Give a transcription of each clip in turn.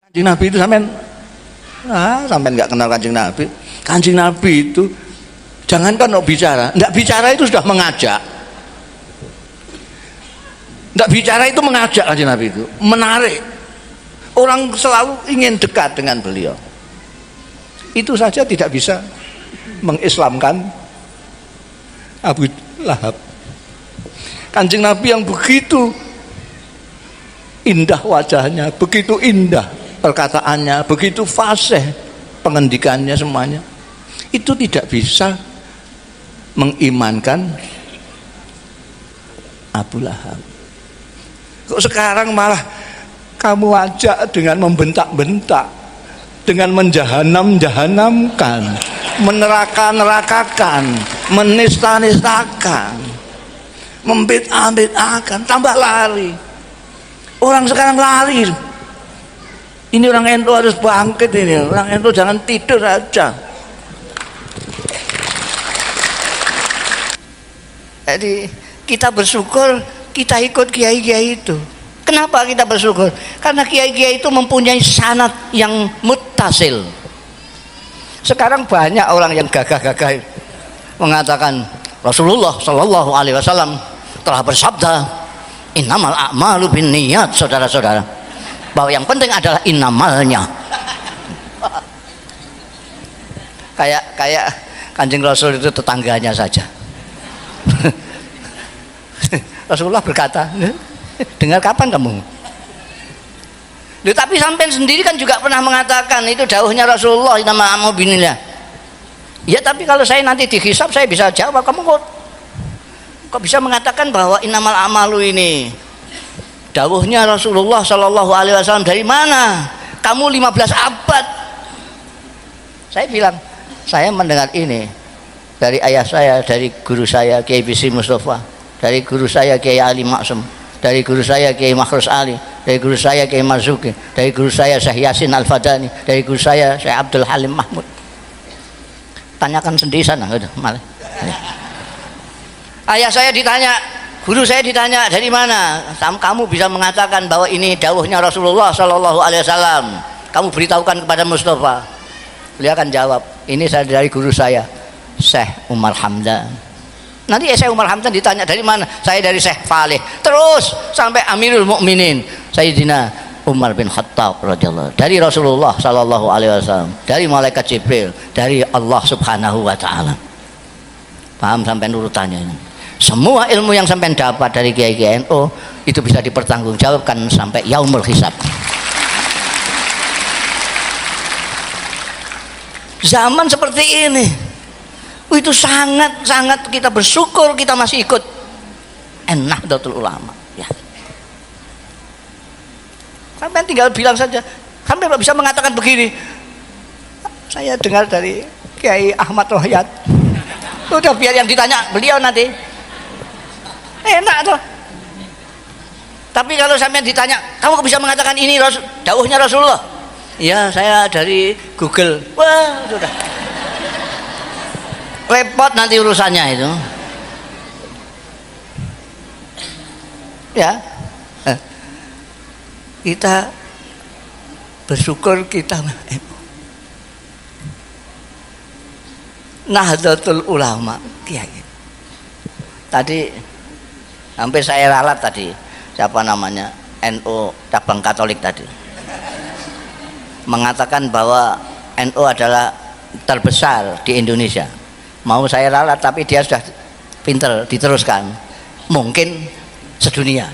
Kanjeng Nabi itu sampean nggak kenal Kanjeng Nabi. Kanjeng Nabi itu jangankan mau bicara, nggak bicara itu sudah mengajak. Nggak bicara itu mengajak Kanjeng Nabi itu, menarik. Orang selalu ingin dekat dengan beliau. Itu saja tidak bisa mengislamkan Abu Lahab. Kanjeng Nabi yang begitu indah wajahnya, begitu indah perkataannya, begitu fasih pengendikannya semuanya, itu tidak bisa mengimankan Abu Lahab. Kok sekarang malah kamu ajak dengan membentak-bentak, dengan menjahanam-jahanamkan, meneraka-nerakakan, menista-nistakan, membid'ah-bid'ahkan, tambah lari. Orang sekarang lari. Ini orang NU harus bangkit ini. Orang NU jangan tidur aja. Jadi kita bersyukur kita ikut kiai-kiai itu. Kenapa kita bersyukur? Karena kiai-kiai itu mempunyai sanad yang muttasil. Sekarang banyak orang yang gagah-gagah mengatakan Rasulullah Shallallahu Alaihi Wasallam telah bersabda, innamal a'malu binniyat, saudara-saudara, bahwa yang penting adalah innamalnya. Kayak Kanjeng Rasul itu tetangganya saja. Rasulullah berkata, dengar kapan kamu? Loh, tapi sampean sendiri kan juga pernah mengatakan itu dawuhnya Rasulullah, innamal a'malu binniyat. Ya, tapi kalau saya nanti dihisab saya bisa jawab. Kamu kok bisa mengatakan bahwa innamal a'malu ini dawuhnya Rasulullah Shallallahu Alaihi Wasallam dari mana? Kamu 15 abad. Saya bilang, saya mendengar ini dari ayah saya, dari guru saya Kiai Bisri Mustafa, dari guru saya Kiai Ali Maksum, dari guru saya Kiai Makhrus Ali, dari guru saya Kiai Marzuki, dari guru saya Syekh Yasin Al-Fadani, dari guru saya Syekh Abdul Halim Mahmud. Tanyakan sendiri sana, malah. Ayah saya ditanya, guru saya ditanya, dari mana kamu bisa mengatakan bahwa ini dawuhnya Rasulullah Shallallahu Alaihi Wasallam? Kamu beritahukan kepada Mustafa. Beliau akan jawab, ini saya dari guru saya Syekh Umar Hamdan. Nanti Syekh Umar Hamdan ditanya dari mana? Saya dari Syekh Faleh. Terus sampai Amirul Mukminin Sayyidina Umar bin Khattab radhiyallahu, dari Rasulullah Shallallahu Alaihi Wasallam, dari malaikat Jibril, dari Allah Subhanahu Wa Taala. Paham sampai urutannya ini? Semua ilmu yang sampai dapat dari Kiai NU itu bisa dipertanggungjawabkan sampai yaumul hisab. Zaman seperti ini, itu sangat kita bersyukur kita masih ikut Nahdlatul Ulama. Ya. Sampai tinggal bilang saja, sampai bisa mengatakan begini. Saya dengar dari Kiai Ahmad Rohayat. Udah biar yang ditanya beliau nanti. Enak tuh. Tapi kalau sampai ditanya, kamu bisa mengatakan ini dawuhnya Rasulullah? Ya, saya dari Google. Wah, sudah. Repot nanti urusannya itu. Ya. Kita bersyukur kita Nahdlatul Ulama Kiai. Tadi hampir saya ralat tadi, siapa namanya, NU cabang Katolik tadi mengatakan bahwa NU adalah terbesar di Indonesia. Mau saya ralat tapi dia sudah pinter diteruskan, mungkin sedunia.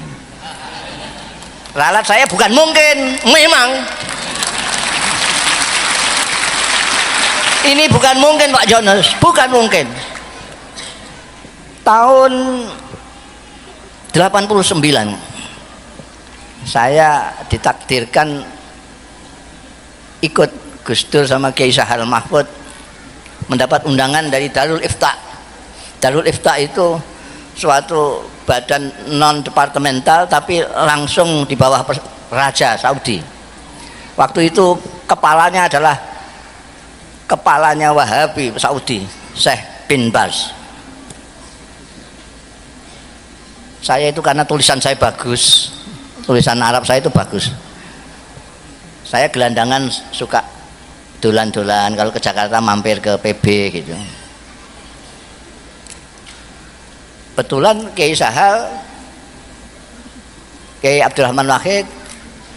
Ralat saya bukan mungkin, memang. Ini bukan mungkin Pak Jonas, bukan mungkin. Tahun 89 saya ditakdirkan ikut Gus Dur sama Kiai Sahal Mahfud mendapat undangan dari Darul Ifta. Darul Ifta itu suatu badan non departemental tapi langsung di bawah Raja Saudi. Waktu itu kepalanya adalah Wahabi Saudi, Syekh bin Baz. Saya itu karena tulisan saya bagus, tulisan Arab saya itu bagus. Saya gelandangan suka dolan-dolan, kalau ke Jakarta mampir ke PB gitu. Betulan Kiai Sahal, Kiai Abdurrahman Wahid,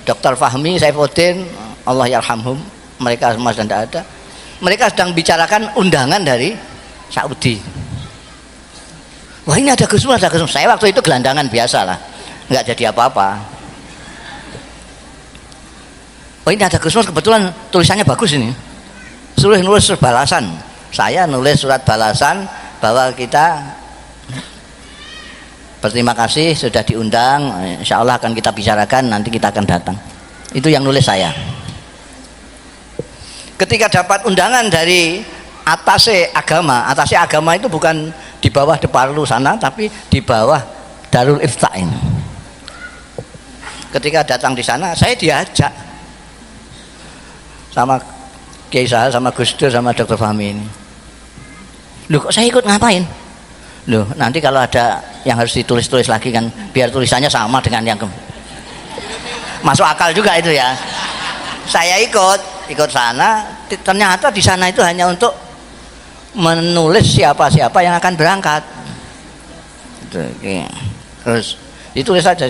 Dr. Fahmi, Saifuddin, Allah yarhamhum, mereka semua sedang tidak ada. Mereka sedang bicarakan undangan dari Saudi. Wah ini ada Gus Mus, ada Gus Mus. Saya waktu itu gelandangan biasa lah, nggak jadi apa-apa. Oh ini ada Gus Mus, kebetulan tulisannya bagus ini. Suruh nulis surat balasan. Saya nulis surat balasan bahwa kita berterima kasih sudah diundang. Insya Allah akan kita bicarakan, nanti kita akan datang. Itu yang nulis saya. Ketika dapat undangan dari atase agama itu bukan di bawah Deparlu sana, tapi di bawah Darul Ifta ini. Ketika datang di sana, saya diajak sama Kiai Sahal, sama Gus Dur, sama Dr. Fahmi ini. Loh kok saya ikut ngapain? Loh nanti kalau ada yang harus ditulis-tulis lagi kan, biar tulisannya sama dengan yang masuk akal juga itu ya. Saya ikut sana, ternyata di sana itu hanya untuk menulis siapa-siapa yang akan berangkat. Terus ditulis saja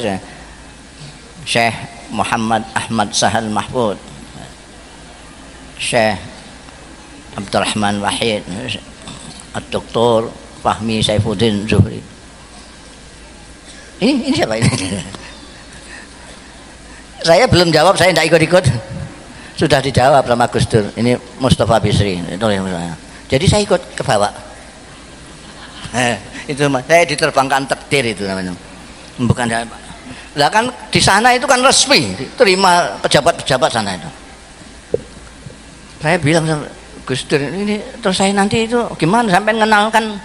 Syekh Muhammad Ahmad Sahal Mahfud, Syekh Abdurrahman Wahid, Dr. Fahmi Saifuddin Zuhri. Ini siapa ini? Saya belum jawab, saya tidak ikut-ikut. Sudah dijawab sama Gus Dur. Ini Mustafa Bisri. Jadi saya ikut ke bawah. Itu saya diterbangkan takdir itu namanya. Bukan lah kan di sana itu kan resmi, terima pejabat-pejabat sana itu. Saya bilang sama Gus Dur ini, terus saya nanti itu gimana sampai mengenalkan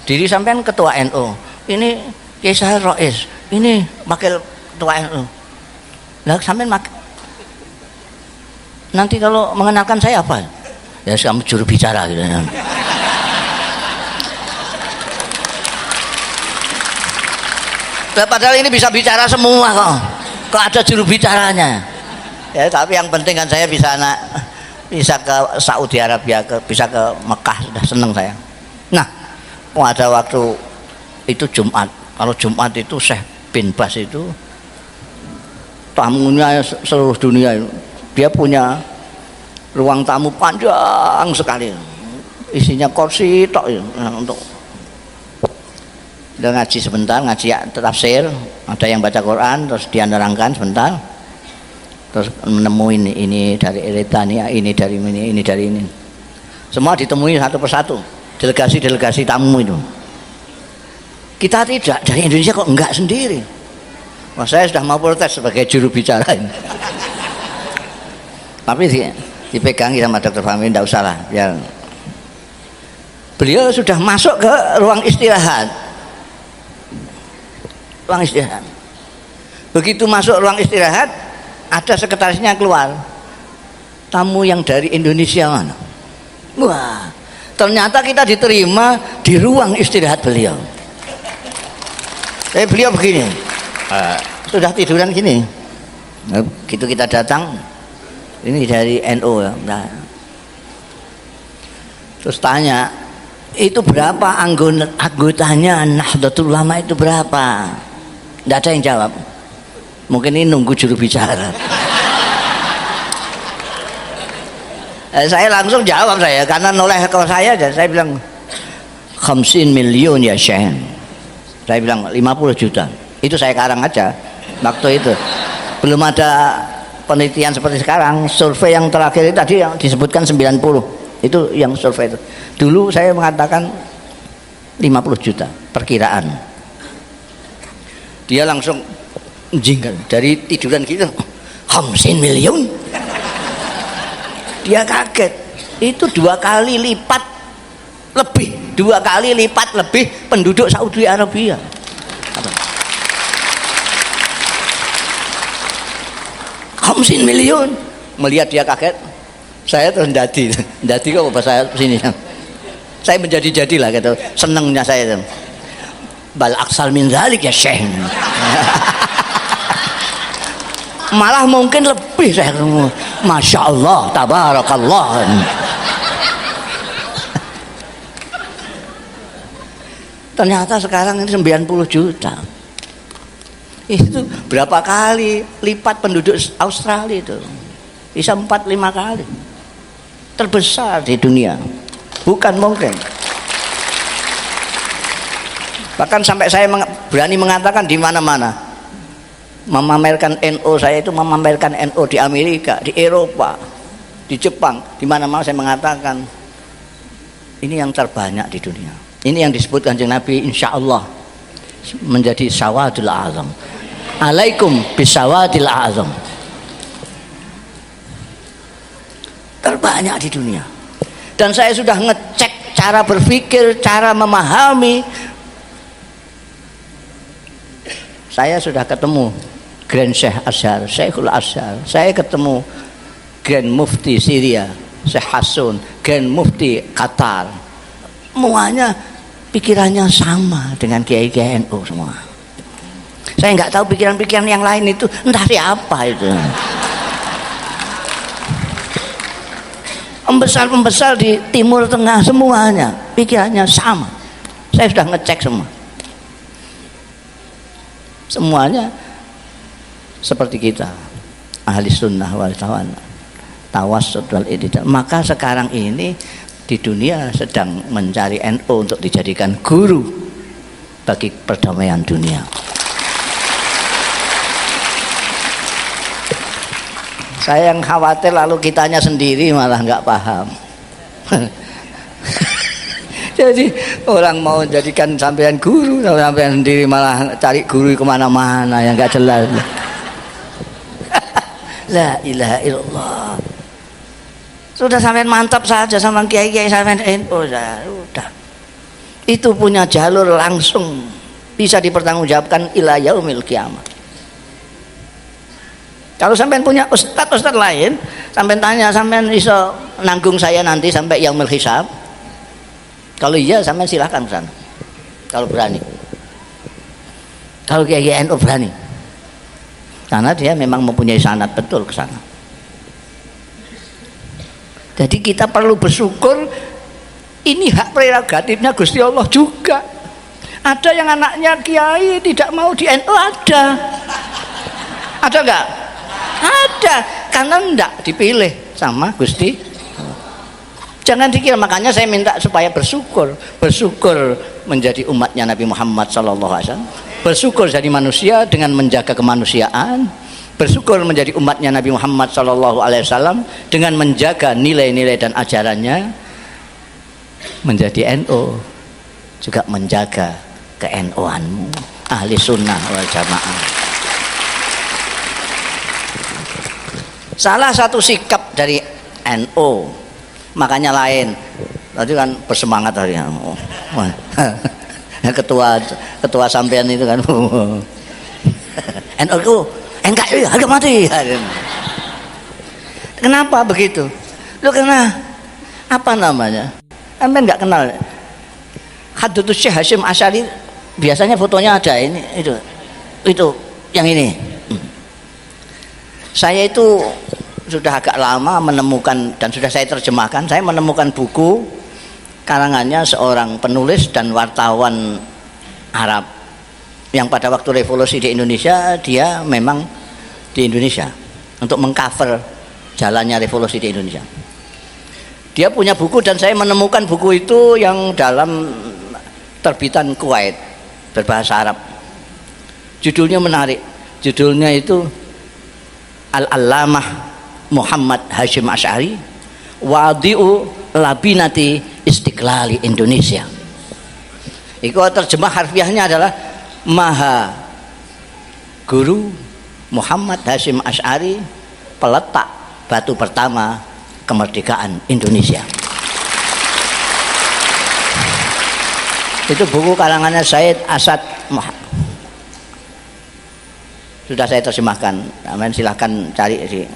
diri sampean ketua NU, ini Kiai Sahal Rois, ini wakil ketua NU. Lah sampean nanti kalau mengenalkan saya apa? Ya kamu juru bicara gitu. Padahal ini bisa bicara semua kok ada juru bicaranya. Ya tapi yang penting kan saya bisa ke Saudi Arabia, bisa ke Mekah, sudah seneng saya. Nah, pada waktu itu Jumat, kalau Jumat itu Syekh bin Bas itu tamunya seluruh dunia itu. Dia punya ruang tamu panjang sekali, isinya kursi tok untuk dia ngaji sebentar, ngaji tafsir, ada yang baca Quran, terus dia nerangkan sebentar. Terus menemuin ini dari Eritania, ini dari ini. Semua ditemui satu persatu, delegasi tamu itu. Kita tidak, dari Indonesia kok enggak sendiri. Wah, saya sudah mau protes sebagai juru bicara ini. Tapi dipegangi sama Dr. Fahmi, tidak usah lah, biar beliau sudah masuk ke ruang istirahat. Begitu masuk ruang istirahat, ada sekretarisnya keluar, tamu yang dari Indonesia mana? Wah, ternyata kita diterima di ruang istirahat beliau. Beliau begini, sudah tiduran gini. Begitu kita datang, ini dari NU ya. Nah, terus tanya, itu berapa anggotanya Nahdlatul Ulama itu berapa? Tidak ada yang jawab. Mungkin ini nunggu juru bicara. Saya langsung jawab karena noleh ke saya aja. Saya bilang 50 million ya Syekh. Saya bilang 50 juta. Itu saya karang aja waktu itu. Belum ada penelitian seperti sekarang. Survei yang terakhir itu tadi yang disebutkan 90. Itu yang survei itu. Dulu saya mengatakan 50 juta perkiraan. Dia langsung jinggal dari tiduran gitu, 50 million. Dia kaget, itu 2 kali lipat lebih penduduk Saudi Arabia. 50 million. Melihat dia kaget, saya terus ndadi kok bahasa sini. Saya menjadi-jadilah gitu, senengnya saya. Bal aksal min dzalik ya Syekh. Malah mungkin lebih kabeh saya ketemu. Masya Allah, tabarakallah. Ternyata sekarang ini 90 juta. Itu berapa kali lipat penduduk Australia itu? Bisa 4-5 kali. Terbesar di dunia. Bukan mungkin. Bahkan sampai saya berani mengatakan di mana-mana, memamerkan NO, saya itu memamerkan NO di Amerika, di Eropa, di Jepang, di mana-mana saya mengatakan ini yang terbanyak di dunia. Ini yang disebut Kanjeng Nabi, insya Allah menjadi sawadul azam. Alaikum bisawadil azam. Terbanyak di dunia. Dan saya sudah ngecek cara berpikir, cara memahami. Saya sudah ketemu Grand Syekh Azhar, Syekhul Azhar. Saya ketemu Grand Mufti Syria, Syekh Hasun, Grand Mufti Qatar. Semuanya pikirannya sama dengan kiai-kiai NU semua. Saya nggak tahu pikiran-pikiran yang lain itu entah siapa itu. Pembesar-pembesar di Timur Tengah semuanya pikirannya sama. Saya sudah ngecek semua. Semuanya seperti kita, ahli sunnah wal tawassut wal i'tidal. Maka sekarang ini di dunia sedang mencari NU untuk dijadikan guru bagi perdamaian dunia. Saya yang khawatir lalu kitanya sendiri malah nggak paham. Jadi orang mau jadikan sampean guru, sampean sendiri malah cari guru kemana-mana yang nggak jelas. La ilaha illallah. Sudah sampean mantap saja sama kiai-kiai sampean NU, sudah. Itu punya jalur langsung bisa dipertanggungjawabkan ila yaumil kiamat. Kalau sampean punya ustadz lain, sampean tanya, sampean iso nanggung saya nanti sampai yaumil hisab? Kalau iya, sampean silakan ke sana. Kalau berani. Kalau kiai NU berani. Karena dia memang mempunyai sanad betul ke sana. Jadi kita perlu bersyukur, ini hak prerogatifnya Gusti Allah juga. Ada yang anaknya kiai tidak mau di NU, ada. Ada enggak? Ada, karena enggak dipilih sama Gusti. Jangan dikira, makanya saya minta supaya bersyukur menjadi umatnya Nabi Muhammad SAW, bersyukur jadi manusia dengan menjaga kemanusiaan, bersyukur menjadi umatnya Nabi Muhammad SAW dengan menjaga nilai-nilai dan ajarannya, menjadi NU juga menjaga ke-NU-anmu, ahli sunnah wal jamaah. Salah satu sikap dari NU makanya lain tadi kan bersemangat hari ketua sampean itu kan NU NKRI harga mati. Kenapa begitu? Lu karena apa namanya? Sampean nggak kenal Hadratus Syekh Hasyim Asy'ari, biasanya fotonya ada ini itu yang ini. Saya itu sudah agak lama menemukan dan sudah saya terjemahkan. Saya menemukan buku karangannya seorang penulis dan wartawan Arab yang pada waktu revolusi di Indonesia dia memang di Indonesia untuk mengcover jalannya revolusi di Indonesia. Dia punya buku dan saya menemukan buku itu yang dalam terbitan Kuwait berbahasa Arab. Judulnya menarik. Judulnya itu Al-Allamah Muhammad Hasyim Asy'ari Wadi'u Labinati Istiqlali Indonesia. Itu terjemah harfiahnya adalah Maha Guru Muhammad Hasyim Asy'ari, peletak batu pertama kemerdekaan Indonesia. Itu buku karangannya Said Asad Muhammad. Sudah saya terjemahkan, silahkan cari di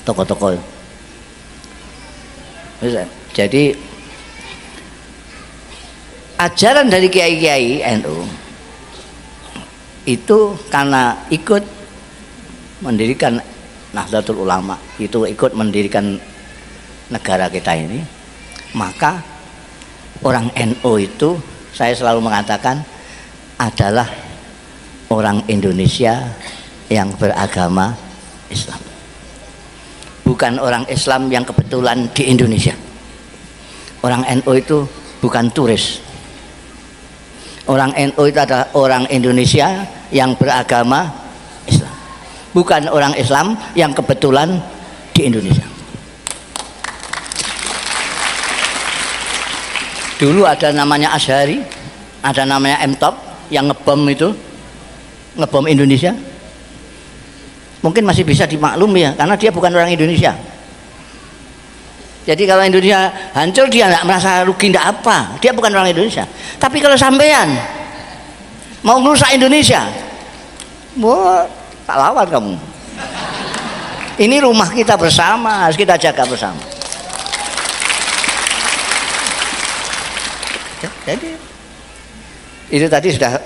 toko-toko. Jadi ajaran dari kiai-kiai NU itu karena ikut mendirikan Nahdlatul Ulama itu ikut mendirikan negara kita ini, maka orang NU itu saya selalu mengatakan adalah orang Indonesia yang beragama Islam, bukan orang Islam yang kebetulan di Indonesia. Orang NU itu bukan turis. Orang NU itu adalah orang Indonesia yang beragama Islam, bukan orang Islam yang kebetulan di Indonesia. Dulu ada namanya Asy'ari, ada namanya M-Top yang ngebom itu, ngebom Indonesia. Mungkin masih bisa dimaklumi ya, karena dia bukan orang Indonesia. Jadi kalau Indonesia hancur dia nggak merasa rugi, nggak apa, dia bukan orang Indonesia. Tapi kalau sampean mau merusak Indonesia, wah, tak lawan kamu. Ini rumah kita bersama, harus kita jaga bersama. Jadi itu tadi sudah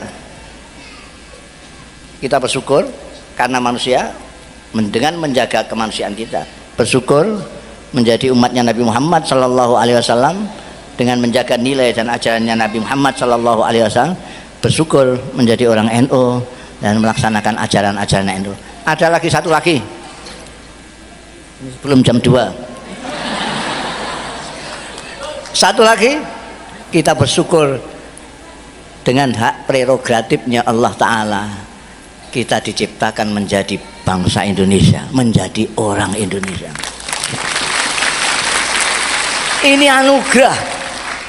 kita bersyukur karena manusia dengan menjaga kemanusiaan kita, bersyukur menjadi umatnya Nabi Muhammad Sallallahu Alaihi Wasallam dengan menjaga nilai dan ajarannya Nabi Muhammad Sallallahu Alaihi Wasallam, bersyukur menjadi orang NU dan melaksanakan ajaran-ajaran NU. Ada lagi satu lagi, belum jam 2. Satu lagi, kita bersyukur dengan hak prerogatifnya Allah Ta'ala, kita diciptakan menjadi bangsa Indonesia, menjadi orang Indonesia. Ini anugerah,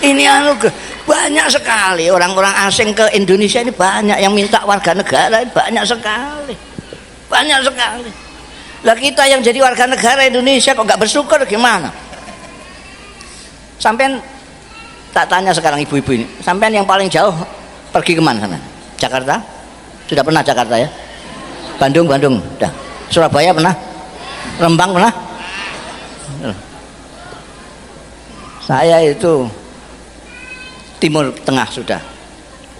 ini anugerah. Banyak sekali orang-orang asing ke Indonesia ini, banyak yang minta warga negara, banyak sekali, banyak sekali. Lah kita yang jadi warga negara Indonesia kok nggak bersyukur gimana? Sampean tak tanya sekarang ibu-ibu ini, sampean yang paling jauh pergi kemana sampean? Jakarta? Sudah pernah Jakarta ya? Bandung, sudah. Surabaya pernah? Rembang pernah? Saya itu Timur Tengah sudah,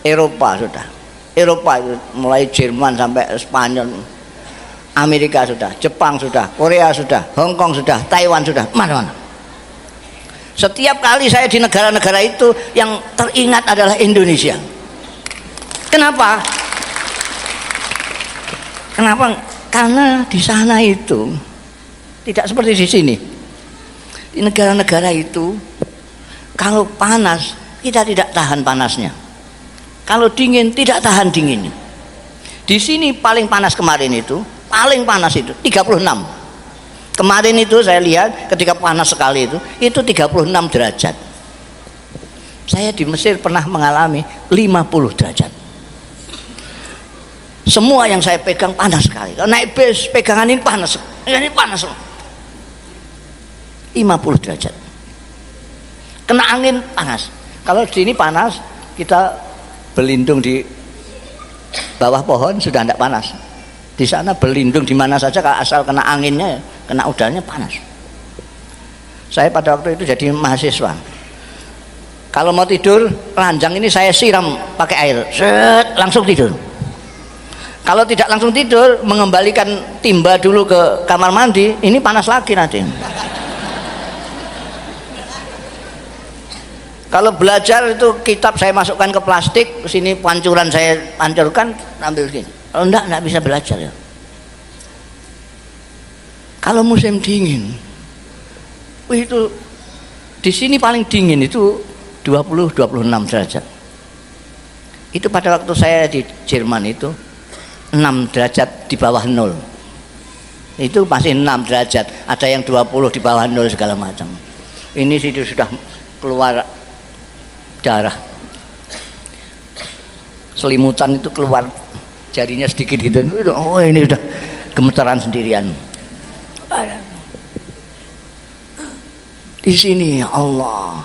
Eropa sudah, Eropa itu mulai Jerman sampai Spanyol, Amerika sudah, Jepang sudah, Korea sudah, Hong Kong sudah, Taiwan sudah, mana-mana. Setiap kali saya di negara-negara itu yang teringat adalah Indonesia. Kenapa? Kenapa? Karena di sana itu tidak seperti di sini. Di negara-negara itu kalau panas kita tidak tahan panasnya, kalau dingin tidak tahan dinginnya. Di sini paling panas kemarin itu, paling panas itu 36. Kemarin itu saya lihat ketika panas sekali itu 36 derajat. Saya di Mesir pernah mengalami 50 derajat. Semua yang saya pegang panas sekali. Kalau naik bis pegangan ini panas, ini panas. 50 derajat. Kena angin panas. Kalau di sini panas, kita berlindung di bawah pohon sudah tidak panas. Di sana berlindung di mana saja, kalau asal kena anginnya, kena udaranya panas. Saya pada waktu itu jadi mahasiswa. Kalau mau tidur, ranjang ini saya siram pakai air, set, langsung tidur. Kalau tidak langsung tidur, mengembalikan timba dulu ke kamar mandi, ini panas lagi nanti. Kalau belajar itu kitab saya masukkan ke plastik, sini pancuran saya pancurkan, ambil gini. Kalau enggak bisa belajar ya. Kalau musim dingin, itu di sini paling dingin itu 20-26 derajat. Itu pada waktu saya di Jerman itu 6 derajat di bawah 0. Itu masih 6 derajat, ada yang 20 di bawah 0 segala macam. Ini situ sudah keluar darah, selimutan itu keluar, jarinya sedikit gitu. Oh ini udah gemetaran sendirian. Di sini ya Allah.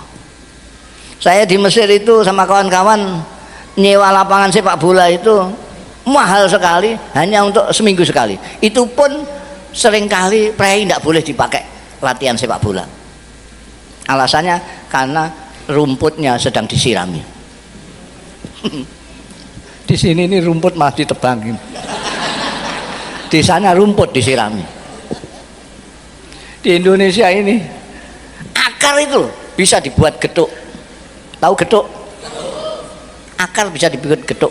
Saya di Mesir itu sama kawan-kawan nyewa lapangan sepak bola itu mahal sekali, hanya untuk seminggu sekali. Itu pun seringkali prei tidak boleh dipakai latihan sepak bola. Alasannya karena rumputnya sedang disirami. Di sini ini rumput malah ditebangin. Di sana rumput disirami. Di Indonesia ini akar itu bisa dibuat getuk. Tahu getuk? Akar bisa dibuat getuk.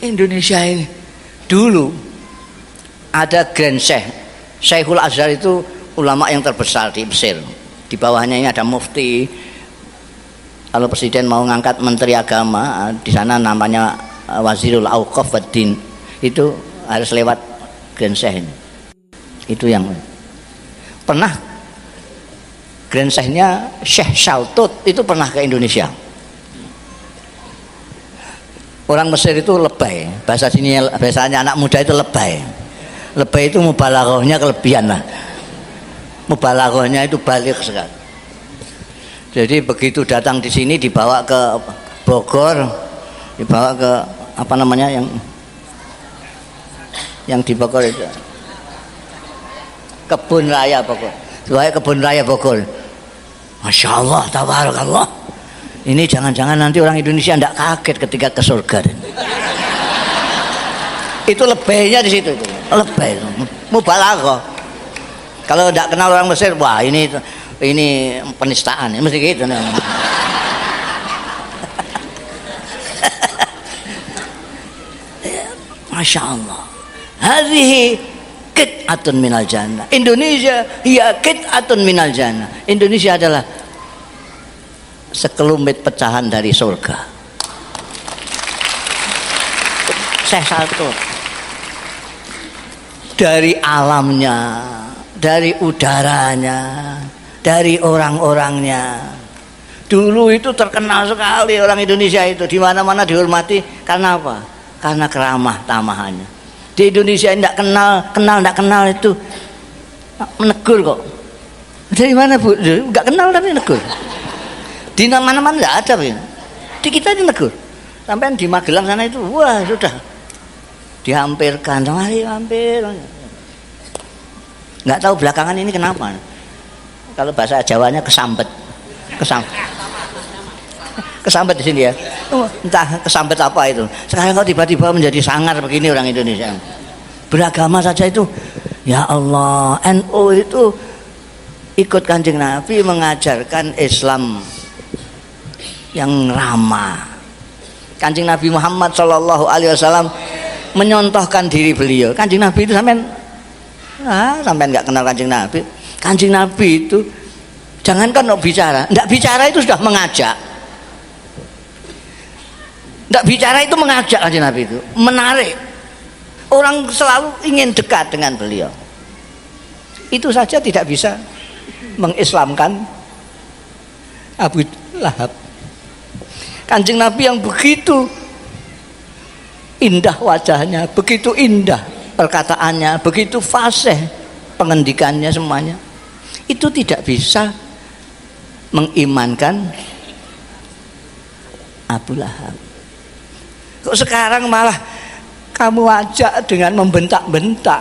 Indonesia ini dulu ada Grand Syekh, Syekhul Azhar itu ulama yang terbesar di Mesir. Di bawahnya ini ada mufti. Kalau presiden mau ngangkat menteri agama, di sana namanya Wazirul Auqaf wad Din, itu harus lewat Grand Syekh ini. Itu yang pernah Grand Syekhnya Syekh Shaltut itu pernah ke Indonesia. Orang Mesir itu lebay, bahasa sini bahasanya anak muda itu lebay. Lebay itu mubalaghahnya kelebihan lah. Mubalaghahnya itu balik sekali. Jadi begitu datang di sini dibawa ke Bogor, dibawa ke apa namanya yang di Bogor itu Kebun Raya Bogor. Dibawa Kebun Raya Bogor. Masya Allah, tabarakallah. Ini jangan-jangan nanti orang Indonesia tidak kaget ketika ke surga. Itu lebaynya di situ, itu lebay, mubalaghah. Kalau tidak kenal orang Mesir, wah ini penistaan, mesti gitu. Masya Allah. Hadhihi qit'atun minal jannah. Indonesia hiya qit'atun minal jannah. Indonesia adalah sekelumit pecahan dari surga. Syekh Shaltut dari alamnya, dari udaranya, dari orang-orangnya. Dulu itu terkenal sekali orang Indonesia itu, di mana-mana dihormati karena apa? Karena keramah tamahannya. Di Indonesia tidak kenal itu menegur kok. Dari mana Bu? Enggak kenal tapi negur. Di mana-mana tidak ada, di kita ini negur. Sampai di Magelang sana itu, wah sudah dihampirkan, hampir. Nggak tahu belakangan ini kenapa. Kalau bahasa Jawanya kesambet di sini ya. Entah kesambet apa itu. Sekarang kok tiba-tiba menjadi sangar begini orang Indonesia. Beragama saja itu, ya Allah, NU itu ikut Kanjeng Nabi mengajarkan Islam yang ramah. Kanjeng Nabi Muhammad Shallallahu Alaihi Wasallam menyontohkan diri beliau. Kanjeng Nabi itu sampean nggak kenal Kanjeng Nabi. Kanjeng Nabi itu jangankan mau bicara, nggak bicara itu sudah mengajak. Nggak bicara itu mengajak Kanjeng Nabi itu, menarik. Orang selalu ingin dekat dengan beliau. Itu saja tidak bisa mengislamkan Abu Lahab. Kanjeng Nabi yang begitu indah wajahnya, begitu indah perkataannya, begitu fasih pengendikannya semuanya, itu tidak bisa mengimankan Abu Lahab. Kok sekarang malah kamu ajak dengan membentak-bentak,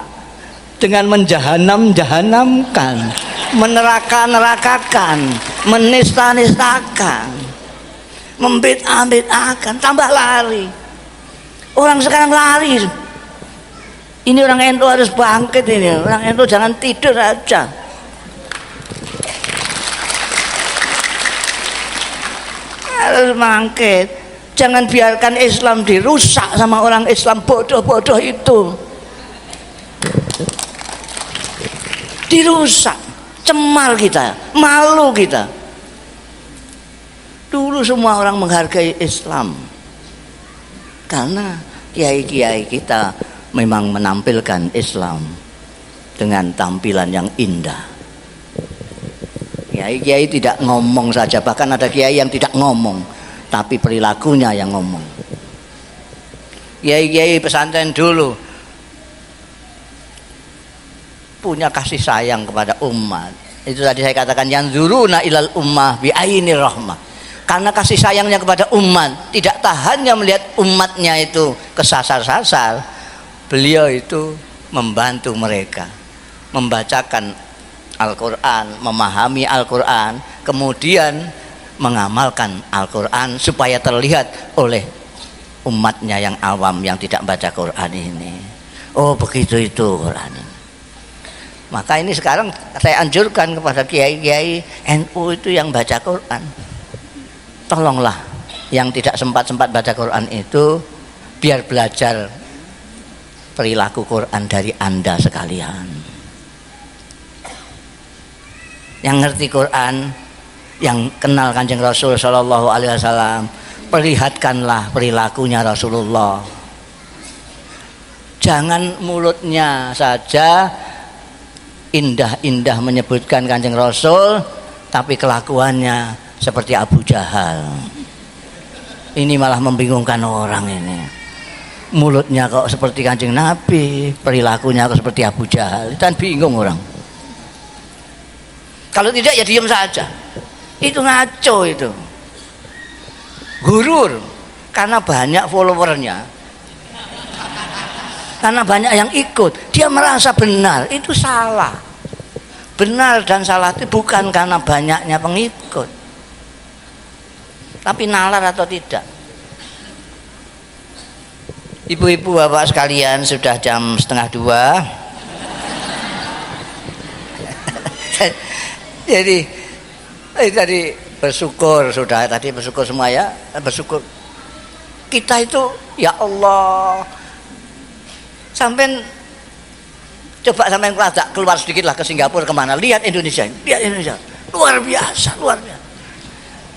dengan menjahanam-jahanamkan, meneraka-nerakakan, menista-nistakan, membid'ah-bid'ahkan, tambah lari. Orang sekarang lari. Ini orang NU harus bangkit ini. Orang NU jangan tidur aja. Harus bangkit. Jangan biarkan Islam dirusak sama orang Islam bodoh-bodoh itu. Dirusak, cemar kita, malu kita. Dulu semua orang menghargai Islam karena kiai-kiai kita memang menampilkan Islam dengan tampilan yang indah. Kiai-kiai tidak ngomong saja, bahkan ada kiai yang tidak ngomong tapi perilakunya yang ngomong. Kiai-kiai pesantren dulu punya kasih sayang kepada umat. Itu tadi saya katakan yang zuruna ilal ummah bi ainir rahmah. Karena kasih sayangnya kepada umat, tidak tahannya melihat umatnya itu kesasar-sasar, beliau itu membantu mereka membacakan Al-Quran, memahami Al-Quran, kemudian mengamalkan Al-Quran supaya terlihat oleh umatnya yang awam yang tidak baca Quran ini. Oh begitu itu Quran ini. Maka ini sekarang saya anjurkan kepada kiai-kiai NU itu yang baca Quran, tolonglah yang tidak sempat baca Quran itu biar belajar perilaku Quran dari Anda sekalian. Yang ngerti Quran, yang kenal Kanjeng Rasul Shallallahu Alaihi Wasallam, perlihatkanlah perilakunya Rasulullah. Jangan mulutnya saja indah-indah menyebutkan Kanjeng Rasul, tapi kelakuannya seperti Abu Jahal. Ini malah membingungkan orang ini. Mulutnya kok seperti Kanjeng Nabi, perilakunya kok seperti Abu Jahal, dan bingung orang. Kalau tidak ya diam saja. Itu ngaco itu. Gurur karena banyak followernya. Karena banyak yang ikut, dia merasa benar, itu salah. Benar dan salah itu bukan karena banyaknya pengikut, tapi nalar atau tidak. Ibu-ibu bapak sekalian, sudah jam 1:30. Jadi tadi bersyukur, sudah tadi bersyukur semua ya, bersyukur. Kita itu ya Allah, sampai coba sampai keluar sedikit lah ke Singapura kemana, lihat Indonesia, luar biasa, luar biasa.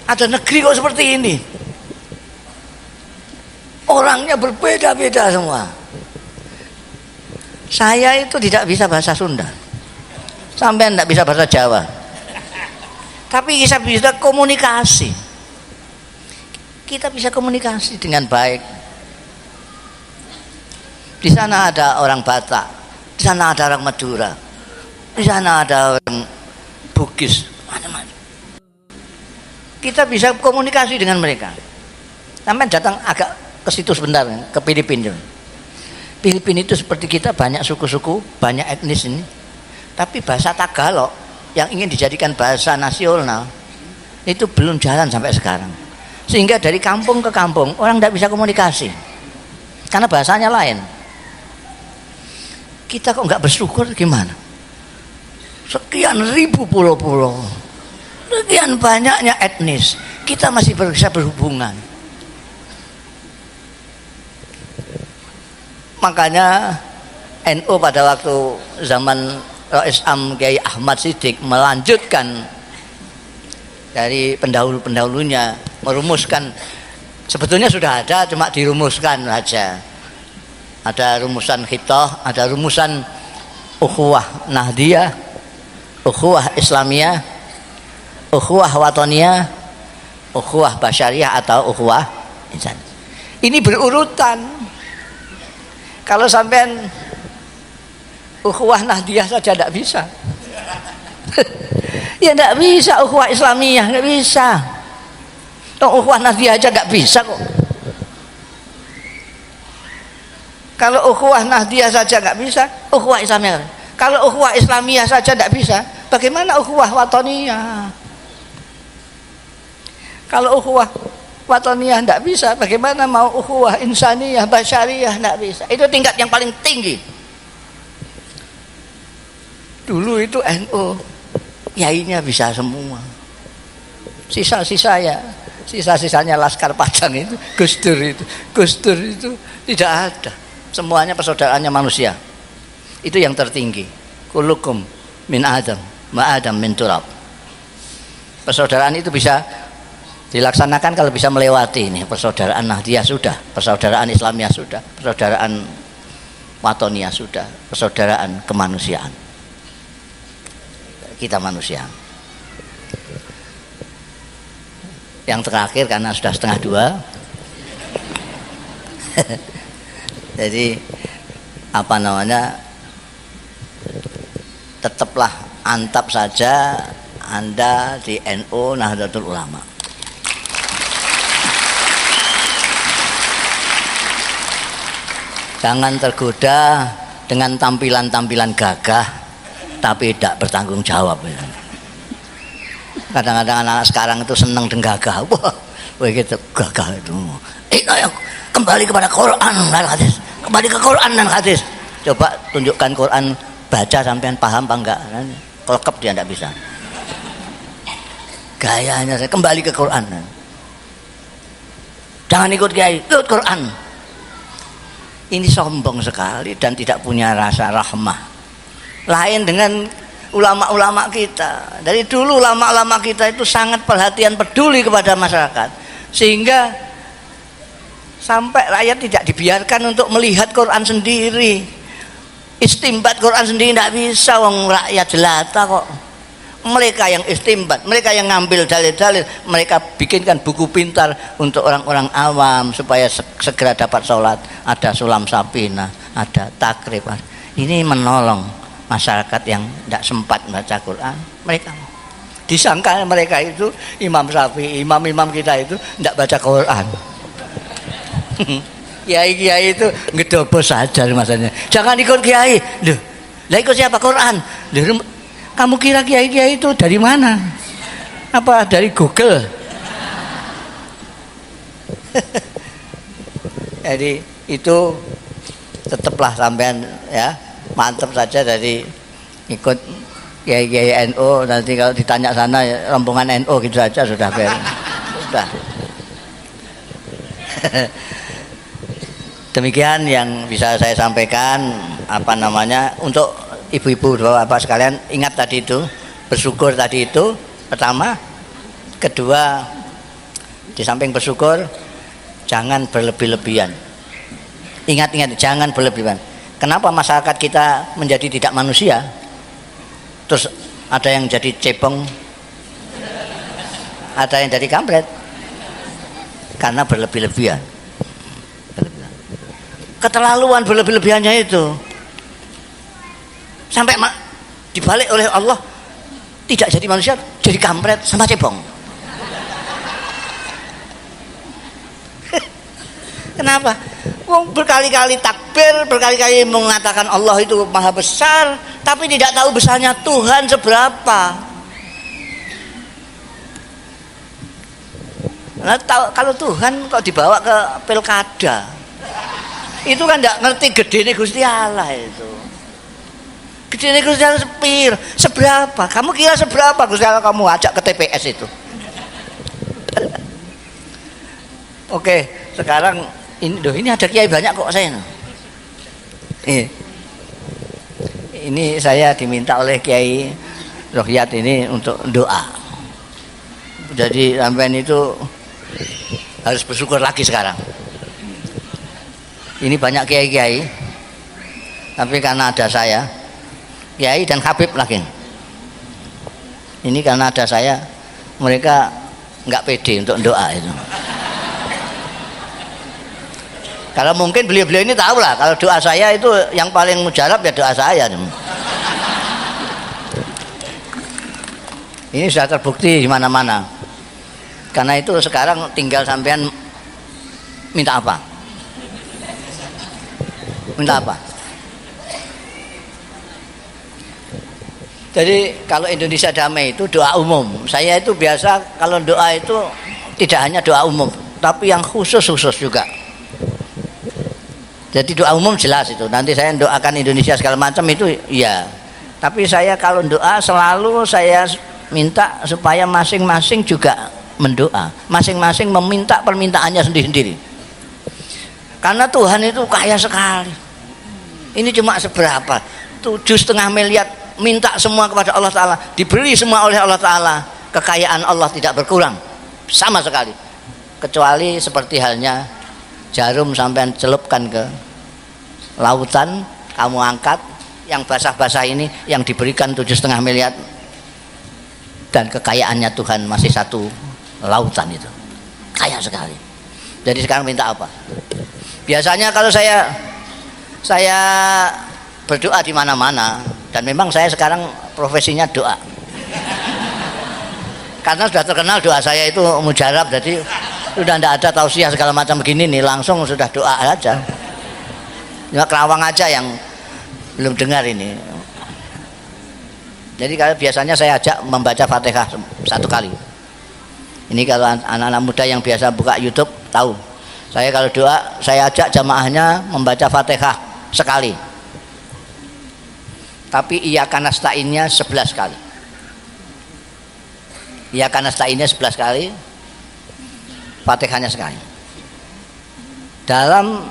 Ada negeri kok seperti ini, orangnya berbeda-beda semua. Saya itu tidak bisa bahasa Sunda, sampai tidak bisa bahasa Jawa, tapi kita bisa komunikasi. Kita bisa komunikasi dengan baik. Di sana ada orang Batak, di sana ada orang Madura, di sana ada orang Bugis, macam-macam. Kita bisa komunikasi dengan mereka. Sampai datang agak ke situ sebentar, ke Filipina. Filipina itu seperti kita, banyak suku-suku, banyak etnis ini. Tapi bahasa Tagalog yang ingin dijadikan bahasa nasional itu belum jalan sampai sekarang. Sehingga dari kampung ke kampung orang tidak bisa komunikasi karena bahasanya lain. Kita kok nggak bersyukur gimana? Sekian ribu pulau-pulau, sekian banyaknya etnis, kita masih bisa berhubungan. Makanya NU pada waktu zaman Rais Am Kiai Ahmad Siddiq melanjutkan dari pendahulu-pendahulunya, merumuskan, sebetulnya sudah ada, cuma dirumuskan saja. Ada rumusan khitah, ada rumusan ukhuwah nahdiyah, ukhuwah islamiyah, ukhuwah watoniyah, ukhuwah basyariyah atau ukhuwah insan. Ini berurutan. Kalau sampean ukhuwah nahdiyah saja tidak bisa. Ya tidak bisa ukhuwah islamiyah, tidak bisa. Ukhuwah nahdiyah aja tidak bisa kok. Kalau ukhuwah nahdiyah saja nggak bisa, ukhuwah islamiyah. Kalau ukhuwah islamiyah saja tidak bisa, bagaimana ukhuwah watoniyah? Kalau ukhuwah watoniyah tidak bisa, bagaimana mau ukhuwah insaniyah, basyariyah? Tidak bisa. Itu tingkat yang paling tinggi. Dulu itu NU, yainya bisa semua. Sisa-sisanya Laskar Padang itu, Gus Dur itu tidak ada. Semuanya persaudaraannya manusia. Itu yang tertinggi. Kullukum min Adam, ma Adam min turab. Persaudaraan itu bisa dilaksanakan kalau bisa melewati ini. Persaudaraan Nahdiyah sudah, persaudaraan Islamiyah sudah, persaudaraan Watoniyah sudah, persaudaraan kemanusiaan. Kita manusia. Yang terakhir karena sudah 1:30. Jadi tetaplah antap saja Anda di NU Nahdlatul Ulama. Jangan tergoda dengan tampilan-tampilan gagah tapi tidak bertanggung jawab. Kadang-kadang anak sekarang itu senang dengan gagah. Wah gitu gagah itu. kembali kepada Quran dan hadis, kembali ke Quran dan hadis. Coba tunjukkan Quran, baca sampean paham apa enggak? Kelekep dia enggak bisa. Gayanya saya kembali ke Quran. Jangan ikut kiai, ikut Quran. Ini sombong sekali dan tidak punya rasa rahmah. Lain dengan ulama-ulama kita. Dari dulu ulama-ulama kita itu sangat perhatian, peduli kepada masyarakat, sehingga sampai rakyat tidak dibiarkan untuk melihat Quran sendiri, istimbat Quran sendiri tidak bisa. Wong rakyat jelata kok. Mereka yang istimbat, mereka yang ngambil dalil-dalil, mereka bikinkan buku pintar untuk orang-orang awam supaya segera dapat sholat. Ada sulam sapina, ada takrib. Ini menolong masyarakat yang tidak sempat membaca Quran. Mereka disangka mereka itu Imam Syafi'i, imam-imam kita itu tidak baca Quran. Kiai-kiai itu ngedobos saja masanya. Jangan ikut kiai. Loh, lah ikut siapa? Quran. Loh, kamu kira kiai-kiai itu dari mana? Apa dari Google? Jadi itu tetaplah sampean ya, mantap saja dari ikut kiai-kiai NU. Nanti kalau ditanya sana rombongan NU gitu saja sudah beres. Sudah. Demikian yang bisa saya sampaikan, untuk ibu-ibu bapak sekalian. Ingat tadi itu, bersyukur tadi itu pertama. Kedua, di samping bersyukur jangan berlebih-lebihan. Ingat-ingat, jangan berlebihan. Kenapa masyarakat kita menjadi tidak manusia? Terus ada yang jadi cebong, ada yang jadi kampret, karena berlebih-lebihan. Keterlaluan berlebih-lebihannya itu sampai dibalik oleh Allah, tidak jadi manusia, jadi kampret sama cebong. Kenapa? Wong berkali-kali takbir, berkali-kali mengatakan Allah itu maha besar, tapi tidak tahu besarnya Tuhan seberapa. Nah, kalau Tuhan kok dibawa ke pilkada, itu kan tidak ngerti gedene Gusti Allah itu. Gedene Gusti Allah seberapa? Kamu kira seberapa Gusti Allah kamu ajak ke TPS itu? Oke, sekarang ini ada kiai banyak kok saya. Ini saya diminta oleh Kiai Rohiyat ini untuk doa. Jadi sampean itu harus bersyukur lagi sekarang. Ini banyak kiai-kiai, tapi karena ada saya, kiai dan Habib lagi. Ini karena ada saya, mereka nggak pede untuk doa itu. Kalau mungkin beliau-beliau ini tahu lah, kalau doa saya itu yang paling mujarab ya doa saya. Ini sudah terbukti di mana-mana. Karena itu sekarang tinggal sampean minta apa? Minta apa? Jadi kalau Indonesia damai itu doa umum. Saya itu biasa kalau doa itu tidak hanya doa umum, tapi yang khusus-khusus juga. Jadi doa umum jelas itu. Nanti saya doakan Indonesia segala macam itu ya. Tapi saya kalau doa selalu saya minta supaya masing-masing juga mendoa. Masing-masing meminta permintaannya sendiri-sendiri. Karena Tuhan itu kaya sekali. Ini cuma seberapa? 7,5 miliar minta semua kepada Allah Ta'ala. Diberi semua oleh Allah Ta'ala. Kekayaan Allah tidak berkurang sama sekali. Kecuali seperti halnya jarum sampai celupkan ke lautan, kamu angkat yang basah-basah ini yang diberikan 7,5 miliar, dan kekayaannya Tuhan masih satu lautan itu, kaya sekali. Jadi sekarang minta apa? Biasanya kalau saya berdoa di mana-mana, dan memang saya sekarang profesinya doa. Karena sudah terkenal doa saya itu mujarab, jadi sudah tidak ada tausiah segala macam begini nih, langsung sudah doa aja. Cuma Kerawang aja yang belum dengar ini. Jadi kalau biasanya saya ajak membaca Fatihah 1 kali. Ini kalau anak-anak muda yang biasa buka YouTube tahu. Saya kalau doa, saya ajak jamaahnya membaca Fatihah sekali. Tapi iyyaka nasta'innya 11 kali. Iyyaka nasta'innya 11 kali. Fatihahnya sekali. Dalam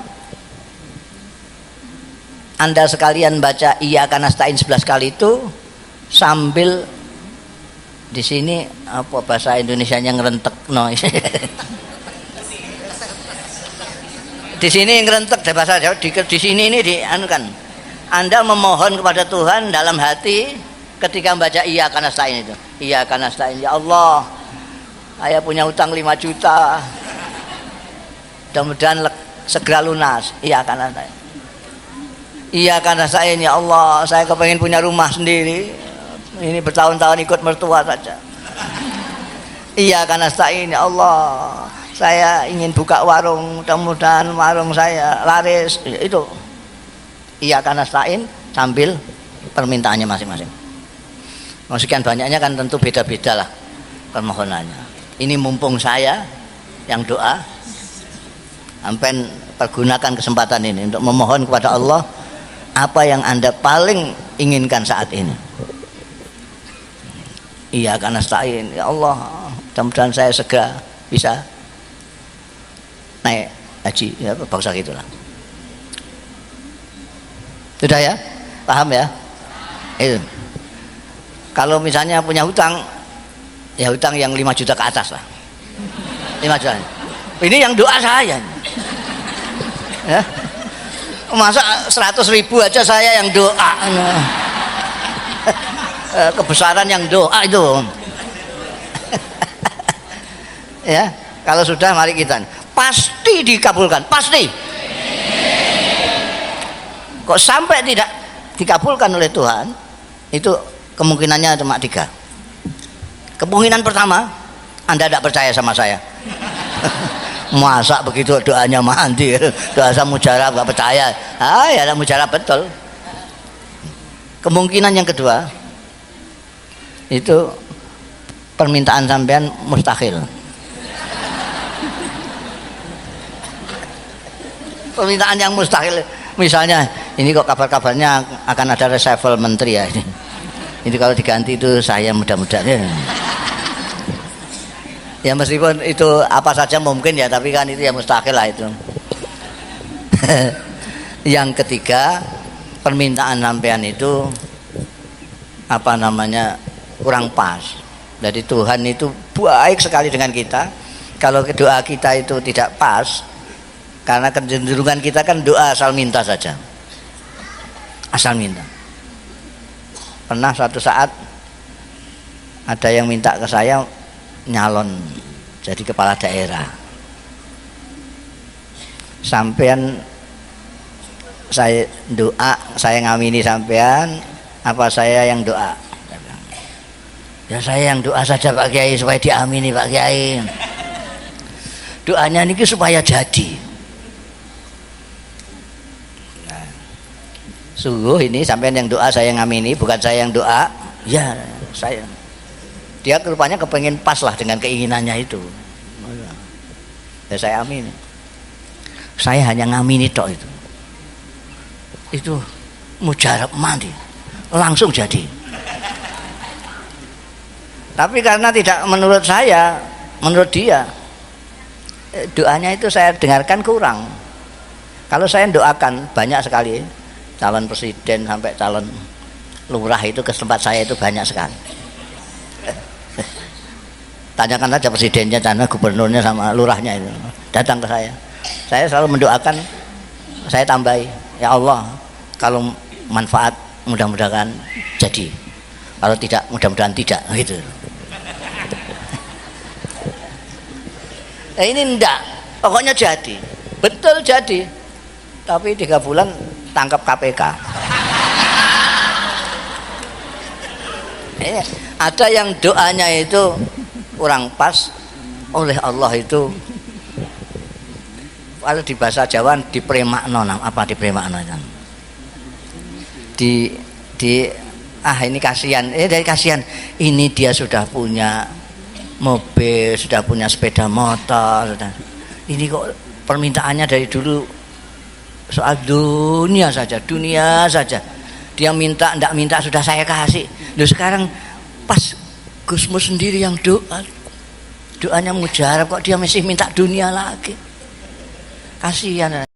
Anda sekalian baca iyyaka nasta'in 11 kali itu sambil di sini apa bahasa Indonesianya ngerentek no. Di sini ngerentek bahasa Jawa, di sini ini dianukan. Anda memohon kepada Tuhan dalam hati ketika membaca iyyaka nasta'in itu. Iyyaka nasta'in, ya Allah, saya punya utang 5 juta. Mudah-mudahan segera lunas. Iyyaka nasta'in. Iyyaka nasta'in, ya Allah, saya kepengen punya rumah sendiri. Ini bertahun-tahun ikut mertua saja. Iyyaka nasta'in, ya Allah, saya ingin buka warung, mudah-mudahan warung saya laris. Itu iyyaka nasta'in sambil permintaannya masing-masing. Sekian banyaknya kan tentu beda-beda lah permohonannya. Ini mumpung saya yang doa, sampai pergunakan kesempatan ini untuk memohon kepada Allah apa yang Anda paling inginkan saat ini. Iyyaka nasta'in, ya Allah, mudah-mudahan saya segera bisa naik haji, ya bangsa gitulah. Sudah ya? Paham ya? Itu. Kalau misalnya punya hutang, ya hutang yang 5 juta ke atas lah. 5 juta. Ini yang doa saya. Ya. Masa 100.000 aja saya yang doa. Kebesaran yang doa itu. Ya, kalau sudah mari kita. Pasti dikabulkan, pasti. Kok sampai tidak dikabulkan oleh Tuhan, itu kemungkinannya cuma 3. Kemungkinan pertama, Anda tidak percaya sama saya. Masa begitu doanya mandi, doa saya mujarab gak percaya. Ya mujarab betul. Kemungkinan yang kedua, itu permintaan sampean mustahil. Permintaan yang mustahil, misalnya ini kok kabar-kabarnya akan ada reshuffle menteri ya ini kalau diganti itu saya mudah-mudahan ya meskipun itu apa saja mungkin ya, tapi kan itu ya mustahil lah itu. Yang ketiga, permintaan sampean itu apa namanya kurang pas. Jadi Tuhan itu baik sekali dengan kita. Kalau doa kita itu tidak pas, karena kecenderungan kita kan doa asal minta saja, asal minta. Pernah suatu saat ada yang minta ke saya nyalon jadi kepala daerah. Sampean saya doa, saya ngamini sampean apa saya yang doa? Ya saya yang doa saja Pak Kiai supaya diamini Pak Kiai. Doanya niki supaya jadi. Nah, sungguh ini sampean yang doa, saya yang ngamini, bukan saya yang doa. Ya saya. Dia rupanya kepengen pas lah dengan keinginannya itu. Ya saya amini. Saya hanya ngamini tok itu. Itu mujarab mandi, langsung jadi. Tapi karena tidak menurut saya, menurut dia, doanya itu saya dengarkan kurang. Kalau saya doakan banyak sekali, calon presiden sampai calon lurah itu ke tempat saya itu banyak sekali. Tanyakan saja presidennya, karena gubernurnya sama lurahnya itu datang ke saya. Saya selalu mendoakan, saya tambahi, ya Allah, kalau manfaat mudah-mudahan jadi, kalau tidak mudah-mudahan tidak, gitu. Ini enggak, pokoknya jadi, betul jadi, tapi 3 bulan tangkap KPK. Ada yang doanya itu kurang pas, oleh Allah itu kalau di bahasa Jawa dipremakno, apa dipremakno kan? Ini kasihan, dari kasihan ini dia sudah punya mobil, sudah punya sepeda motor, sudah. Ini kok permintaannya dari dulu soal dunia saja, dia minta ndak minta sudah saya kasih. Loh sekarang pas Gusmus sendiri yang doanya mujarab kok dia masih minta dunia lagi, kasihan.